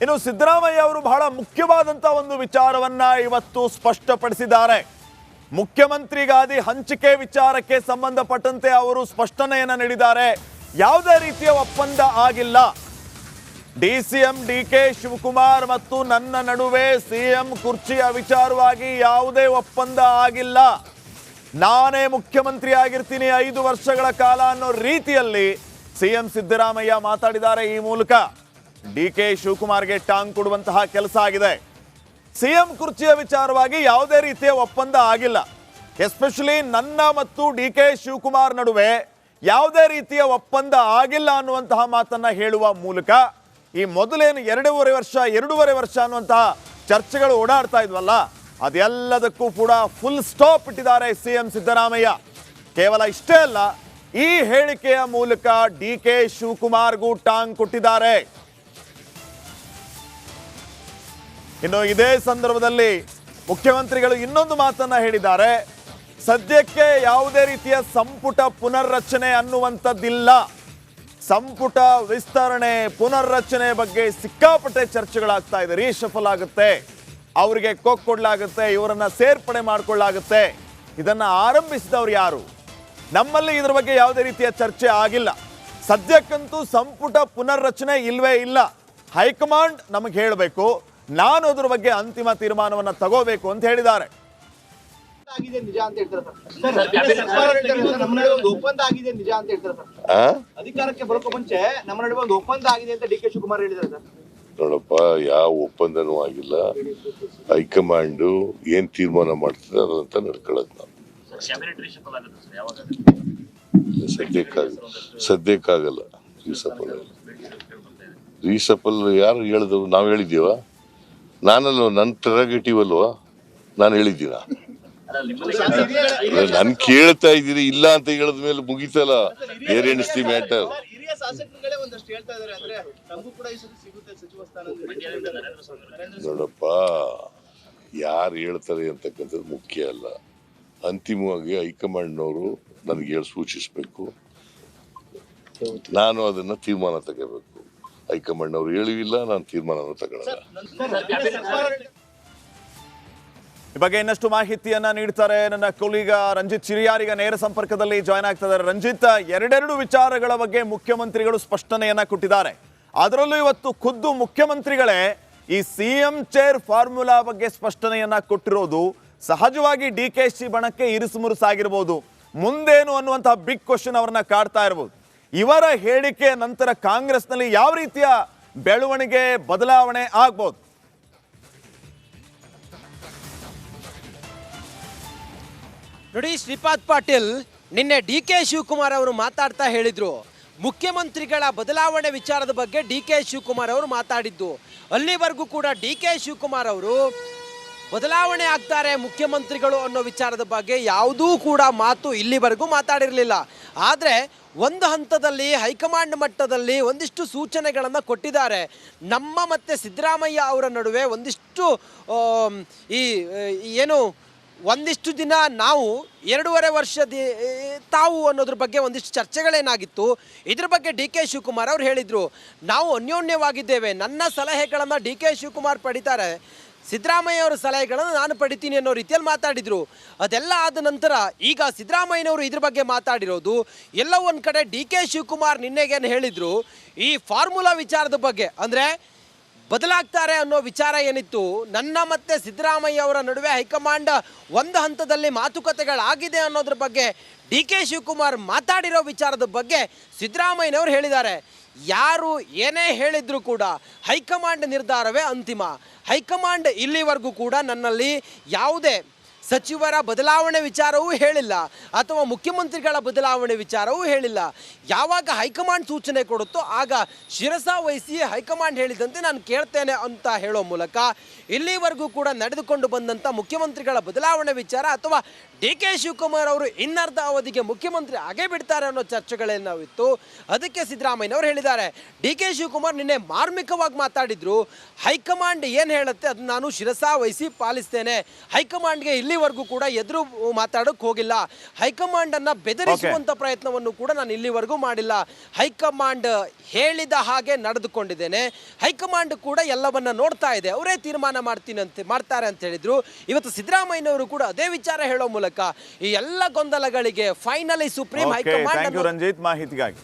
ಇನ್ನು ಸಿದ್ದರಾಮಯ್ಯ ಅವರು ಬಹಳ ಮುಖ್ಯವಾದಂತಹ ಒಂದು ವಿಚಾರವನ್ನ ಇವತ್ತು ಸ್ಪಷ್ಟಪಡಿಸಿದ್ದಾರೆ. ಮುಖ್ಯಮಂತ್ರಿಗಾದಿ ಹಂಚಿಕೆ ವಿಚಾರಕ್ಕೆ ಸಂಬಂಧಪಟ್ಟಂತೆ ಅವರು ಸ್ಪಷ್ಟನೆಯನ್ನ ನೀಡಿದ್ದಾರೆ. ಯಾವುದೇ ರೀತಿಯ ಒಪ್ಪಂದ ಆಗಿಲ್ಲ. ಡಿಸಿಎಂ ಡಿಕೆ ಶಿವಕುಮಾರ್ ಮತ್ತು ನನ್ನ ನಡುವೆ ಸಿಎಂ ಕುರ್ಚಿಯ ವಿಚಾರವಾಗಿ ಯಾವುದೇ ಒಪ್ಪಂದ ಆಗಿಲ್ಲ. ನಾನೇ ಮುಖ್ಯಮಂತ್ರಿ ಆಗಿರ್ತೀನಿ 5 ವರ್ಷಗಳ ಕಾಲ ಅನ್ನೋ ರೀತಿಯಲ್ಲಿ ಸಿಎಂ ಸಿದ್ದರಾಮಯ್ಯ ಮಾತಾಡಿದ್ದಾರೆ. ಈ ಮೂಲಕ ಡಿಕೆ ಶಿವಕುಮಾರ್ಗೆ ಟಾಂಗ್ ಕೊಡುವಂತಹ ಕೆಲಸ ಆಗಿದೆ. ಸಿಎಂ ಕುರ್ಚಿಯ ವಿಚಾರವಾಗಿ ಯಾವುದೇ ರೀತಿಯ ಒಪ್ಪಂದ ಆಗಿಲ್ಲ. ಎಸ್ಪೆಷಲಿ ನನ್ನ ಮತ್ತು ಡಿಕೆ ಶಿವಕುಮಾರ್ ನಡುವೆ ಯಾವುದೇ ರೀತಿಯ ಒಪ್ಪಂದ ಆಗಿಲ್ಲ ಅನ್ನುವಂತಹ ಮಾತನ್ನ ಹೇಳುವ ಮೂಲಕ ಈ ಮೊದಲೇನು 2.5 ವರ್ಷ ಅನ್ನುವಂತಹ ಚರ್ಚೆಗಳು ಓಡಾಡ್ತಾ ಇದ್ವಲ್ಲ, ಅದೆಲ್ಲದಕ್ಕೂ ಕೂಡ ಫುಲ್ ಸ್ಟಾಪ್ ಇಟ್ಟಿದ್ದಾರೆ ಸಿಎಂ ಸಿದ್ದರಾಮಯ್ಯ. ಕೇವಲ ಇಷ್ಟೇ ಅಲ್ಲ, ಈ ಹೇಳಿಕೆಯ ಮೂಲಕ ಡಿಕೆ ಶಿವಕುಮಾರ್ಗೂ ಟಾಂಗ್ ಕೊಟ್ಟಿದ್ದಾರೆ. ಇನ್ನು ಇದೇ ಸಂದರ್ಭದಲ್ಲಿ ಮುಖ್ಯಮಂತ್ರಿಗಳು ಇನ್ನೊಂದು ಮಾತನ್ನ ಹೇಳಿದ್ದಾರೆ. ಸದ್ಯಕ್ಕೆ ಯಾವುದೇ ರೀತಿಯ ಸಂಪುಟ ಪುನರ್ರಚನೆ ಅನ್ನುವಂಥದ್ದಿಲ್ಲ. ಸಂಪುಟ ವಿಸ್ತರಣೆ ಪುನರ್ರಚನೆ ಬಗ್ಗೆ ಸಿಕ್ಕಾಪಟ್ಟೆ ಚರ್ಚೆಗಳಾಗ್ತಾ ಇದೆ. ರೀಶಫಲ್ ಆಗುತ್ತೆ, ಅವರಿಗೆ ಕೊಡಲಾಗುತ್ತೆ, ಇವರನ್ನ ಸೇರ್ಪಡೆ ಮಾಡಿಕೊಳ್ಳಾಗುತ್ತೆ. ಇದನ್ನ ಆರಂಭಿಸಿದವರು ಯಾರು? ನಮ್ಮಲ್ಲಿ ಇದರ ಬಗ್ಗೆ ಯಾವುದೇ ರೀತಿಯ ಚರ್ಚೆ ಆಗಿಲ್ಲ. ಸದ್ಯಕ್ಕಂತೂ ಸಂಪುಟ ಪುನರ್ರಚನೆ ಇಲ್ವೇ ಇಲ್ಲ. ಹೈಕಮಾಂಡ್ ನಮಗೆ ಹೇಳಬೇಕು, ನಾನು ಅದರ ಬಗ್ಗೆ ಅಂತಿಮ ತೀರ್ಮಾನವನ್ನು ತಗೋಬೇಕು ಅಂತ ಹೇಳಿದ್ದಾರೆ. ಅಧಿಕಾರಕ್ಕೆ ಬರೋಕೆ ಮುಂಚೆ ನಮ್ಮ ನಡುವೆ ಒಂದು ಒಪ್ಪಂದ ಆಗಿದೆ ಅಂತ ಡಿಕೆ ಶಿವಕುಮಾರ್ ಹೇಳಿದ್ದಾರೆ ಸರ್. ನೋಡಪ್ಪ, ಯಾವ ಒಪ್ಪಂದನೂ ಆಗಿಲ್ಲ. ಹೈಕಮಾಂಡ್ ಏನ್ ತೀರ್ಮಾನ ಮಾಡ್ತದೆ ಅದಂತ ನಡ್ಕೊಳ್ಳೋದು ನಾವು. ಸದ್ಯಕ್ಕಾಗಲ್ಲ. ರೀಸಪಲ್ ಯಾರು ಹೇಳಿದ್ರು? ನಾವು ಹೇಳಿದ್ದೀವ? ನಾನಲ್ವ, ನನ್ನ ಪ್ರೆರಗೇಟಿವ್ ಅಲ್ವಾ? ನಾನು ಹೇಳಿದ್ದೀನ? ನನ್ ಕೇಳ್ತಾ ಇದ್ದೀರಿ, ಇಲ್ಲ ಅಂತ ಹೇಳಿದ ಮೇಲೆ ಮುಗಿತಲ್ಲ. ಬೇರೆ ಎಣಿಸ್ತಿ ಮ್ಯಾಟರ್. ನೋಡಪ್ಪ, ಯಾರು ಹೇಳ್ತಾರೆ ಅಂತಕ್ಕಂಥದ್ದು ಮುಖ್ಯ ಅಲ್ಲ. ಅಂತಿಮವಾಗಿ ಹೈಕಮಾಂಡ್ನವರು ನನಗೆ ಹೇಳಿ ಸೂಚಿಸಬೇಕು, ನಾನು ಅದನ್ನ ತೀರ್ಮಾನ ತಗೋಬೇಕು. ಹೈಕಮಾಂಡ್ ಅವರು ಹೇಳಿಲ್ಲ, ನಾನು ತೀರ್ಮಾನ ತಗೊಳ್ಳಲ್ಲ. ಈ ಬಗ್ಗೆ ಇನ್ನಷ್ಟು ಮಾಹಿತಿಯನ್ನ ನೀಡ್ತಾರೆ ನನ್ನ ಕೊಲೀಗ ರಂಜಿತ್ ಚಿರಿಯಾರ್. ಈಗ ನೇರ ಸಂಪರ್ಕದಲ್ಲಿ ಜಾಯ್ನ್ ಆಗ್ತಿದ್ದಾರೆ. ರಂಜಿತ್, ಎರಡೆರಡು ವಿಚಾರಗಳ ಬಗ್ಗೆ ಮುಖ್ಯಮಂತ್ರಿಗಳು ಸ್ಪಷ್ಟನೆಯನ್ನ ಕೊಟ್ಟಿದ್ದಾರೆ. ಅದರಲ್ಲೂ ಇವತ್ತು ಖುದ್ದು ಮುಖ್ಯಮಂತ್ರಿಗಳೇ ಈ ಸಿಎಂ ಚೇರ್ ಫಾರ್ಮುಲಾ ಬಗ್ಗೆ ಸ್ಪಷ್ಟನೆಯನ್ನ ಕೊಟ್ಟಿರೋದು ಸಹಜವಾಗಿ ಡಿಕೆಶಿ ಬಣಕ್ಕೆ ಇರಿಸುಮುರುಸಾಗಿರ್ಬೋದು. ಮುಂದೇನು ಅನ್ನುವಂತಹ ಬಿಗ್ ಕ್ವಶನ್ ಅವರನ್ನ ಕಾಡ್ತಾ ಇರಬಹುದು. ಇವರ ಹೇಳಿಕೆ ನಂತರ ಕಾಂಗ್ರೆಸ್ನಲ್ಲಿ ಯಾವ ರೀತಿಯ ಬೆಳವಣಿಗೆ ಬದಲಾವಣೆ ಆಗ್ಬೋದು? ನೋಡಿ ಶ್ರೀಪಾದ್ ಪಾಟೀಲ್, ನಿನ್ನೆ ಡಿ ಕೆ ಶಿವಕುಮಾರ್ ಅವರು ಮಾತಾಡ್ತಾ ಹೇಳಿದ್ರು, ಮುಖ್ಯಮಂತ್ರಿಗಳ ಬದಲಾವಣೆ ವಿಚಾರದ ಬಗ್ಗೆ ಡಿ ಕೆ ಶಿವಕುಮಾರ್ ಅವರು ಮಾತಾಡಿದ್ದು. ಅಲ್ಲಿವರೆಗೂ ಕೂಡ ಡಿ ಕೆ ಶಿವಕುಮಾರ್ ಅವರು ಬದಲಾವಣೆ ಆಗ್ತಾರೆ ಮುಖ್ಯಮಂತ್ರಿಗಳು ಅನ್ನೋ ವಿಚಾರದ ಬಗ್ಗೆ ಯಾವುದೂ ಕೂಡ ಮಾತು ಇಲ್ಲಿವರೆಗೂ ಮಾತಾಡಿರಲಿಲ್ಲ. ಆದರೆ ಒಂದು ಹಂತದಲ್ಲಿ ಹೈಕಮಾಂಡ್ ಮಟ್ಟದಲ್ಲಿ ಒಂದಿಷ್ಟು ಸೂಚನೆಗಳನ್ನು ಕೊಟ್ಟಿದ್ದಾರೆ. ನಮ್ಮ ಮತ್ತು ಸಿದ್ದರಾಮಯ್ಯ ಅವರ ನಡುವೆ ಒಂದಿಷ್ಟು ಒಂದಿಷ್ಟು ದಿನ ನಾವು 2.5 ವರ್ಷದ ತಾವು ಅನ್ನೋದ್ರ ಬಗ್ಗೆ ಒಂದಿಷ್ಟು ಚರ್ಚೆಗಳೇನಾಗಿತ್ತು. ಇದ್ರ ಬಗ್ಗೆ ಡಿ ಕೆ ಶಿವಕುಮಾರ್ ಅವರು ಹೇಳಿದರು, ನಾವು ಅನ್ಯೋನ್ಯವಾಗಿದ್ದೇವೆ. ನನ್ನ ಸಲಹೆಗಳನ್ನು ಡಿ ಕೆ ಶಿವಕುಮಾರ್ ಪಡಿತಾರೆ, ಸಿದ್ದರಾಮಯ್ಯ ಅವರ ಸಲಹೆಗಳನ್ನು ನಾನು ಪಡಿತೀನಿ ಅನ್ನೋ ರೀತಿಯಲ್ಲಿ ಮಾತಾಡಿದರು. ಅದೆಲ್ಲ ಆದ ನಂತರ ಈಗ ಸಿದ್ದರಾಮಯ್ಯನವರು ಇದ್ರ ಬಗ್ಗೆ ಮಾತಾಡಿರೋದು ಎಲ್ಲ ಒಂದು ಕಡೆ ಡಿ ಕೆ ಶಿವಕುಮಾರ್ ನಿನ್ನೆಗೇನು ಹೇಳಿದರು, ಈ ಫಾರ್ಮುಲಾ ವಿಚಾರದ ಬಗ್ಗೆ ಅಂದರೆ ಬದಲಾಗ್ತಾರೆ ಅನ್ನೋ ವಿಚಾರ ಏನಿತ್ತು, ನನ್ನ ಮತ್ತು ಸಿದ್ದರಾಮಯ್ಯ ಅವರ ನಡುವೆ ಹೈಕಮಾಂಡ್ ಒಂದು ಹಂತದಲ್ಲಿ ಮಾತುಕತೆಗಳಾಗಿದೆ ಅನ್ನೋದ್ರ ಬಗ್ಗೆ ಡಿ ಕೆ ಶಿವಕುಮಾರ್ ಮಾತಾಡಿರೋ ವಿಚಾರದ ಬಗ್ಗೆ ಸಿದ್ದರಾಮಯ್ಯನವರು ಹೇಳಿದ್ದಾರೆ. ಯಾರು ಏನೇ ಹೇಳಿದ್ರು ಕೂಡ ಹೈಕಮಾಂಡ್ ನಿರ್ಧಾರವೇ ಅಂತಿಮ. ಹೈಕಮಾಂಡ್ ಇಲ್ಲಿವರೆಗೂ ಕೂಡ ನನ್ನಲ್ಲಿ ಯಾವುದೇ ಸಚಿವರ ಬದಲಾವಣೆ ವಿಚಾರವೂ ಹೇಳಿಲ್ಲ ಅಥವಾ ಮುಖ್ಯಮಂತ್ರಿಗಳ ಬದಲಾವಣೆ ವಿಚಾರವೂ ಹೇಳಿಲ್ಲ. ಯಾವಾಗ ಹೈಕಮಾಂಡ್ ಸೂಚನೆ ಕೊಡುತ್ತೋ ಆಗ ಶಿರಸಾವಹಿಸಿ ಹೈಕಮಾಂಡ್ ಹೇಳಿದಂತೆ ನಾನು ಕೇಳ್ತೇನೆ ಅಂತ ಹೇಳೋ ಮೂಲಕ ಇಲ್ಲಿವರೆಗೂ ಕೂಡ ನಡೆದುಕೊಂಡು ಬಂದಂಥ ಮುಖ್ಯಮಂತ್ರಿಗಳ ಬದಲಾವಣೆ ವಿಚಾರ ಅಥವಾ ಡಿ.ಕೆ. ಶಿವಕುಮಾರ್ ಅವರು ಇನ್ನರ್ಧ ಅವಧಿಗೆ ಮುಖ್ಯಮಂತ್ರಿ ಆಗೇ ಬಿಡ್ತಾರೆ ಅನ್ನೋ ಚರ್ಚೆಗಳೇನಾವಿತ್ತು. ಅದಕ್ಕೆ ಸಿದ್ದರಾಮಯ್ಯ ಅವರು ಹೇಳಿದ್ದಾರೆ, ಡಿ.ಕೆ. ಶಿವಕುಮಾರ್ ನಿನ್ನೆ ಮಾರ್ಮಿಕವಾಗಿ ಮಾತಾಡಿದ್ರು. ಹೈಕಮಾಂಡ್ ಏನು ಹೇಳುತ್ತೆ ಅದನ್ನ ನಾನು ಶಿರಸಾ ವಹಿಸಿ ಪಾಲಿಸ್ತೇನೆ. ಹೈಕಮಾಂಡ್ಗೆ ಇಲ್ಲಿವರೆಗೂ ಕೂಡ ಎದುರು ಮಾತಾಡೋಕೆ ಹೋಗಿಲ್ಲ. ಹೈಕಮಾಂಡ್ ಅನ್ನ ಬೆದರಿಸುವಂತ ಪ್ರಯತ್ನವನ್ನು ಕೂಡ ನಾನು ಇಲ್ಲಿವರೆಗೂ ಮಾಡಿಲ್ಲ. ಹೈಕಮಾಂಡ್ ಹೇಳಿದ ಹಾಗೆ ನಡೆದುಕೊಂಡಿದ್ದೇನೆ. ಹೈಕಮಾಂಡ್ ಕೂಡ ಎಲ್ಲವನ್ನ ನೋಡ್ತಾ ಇದೆ, ಅವರೇ ತೀರ್ಮಾನ ಮಾಡ್ತಾರೆ ಅಂತ ಹೇಳಿದ್ರು. ಇವತ್ತು ಸಿದ್ದರಾಮಯ್ಯನವರು ಕೂಡ ಅದೇ ವಿಚಾರ ಹೇಳೋ ಮೂಲಕ ಈ ಎಲ್ಲ ಗೊಂದಲಗಳಿಗೆ ಫೈನಲಿ ಸುಪ್ರೀಂ ಹೈಕಮಾಂಡ್ ರಂಜಿತ್ ಮಾಹಿತಿಗಾಗಿ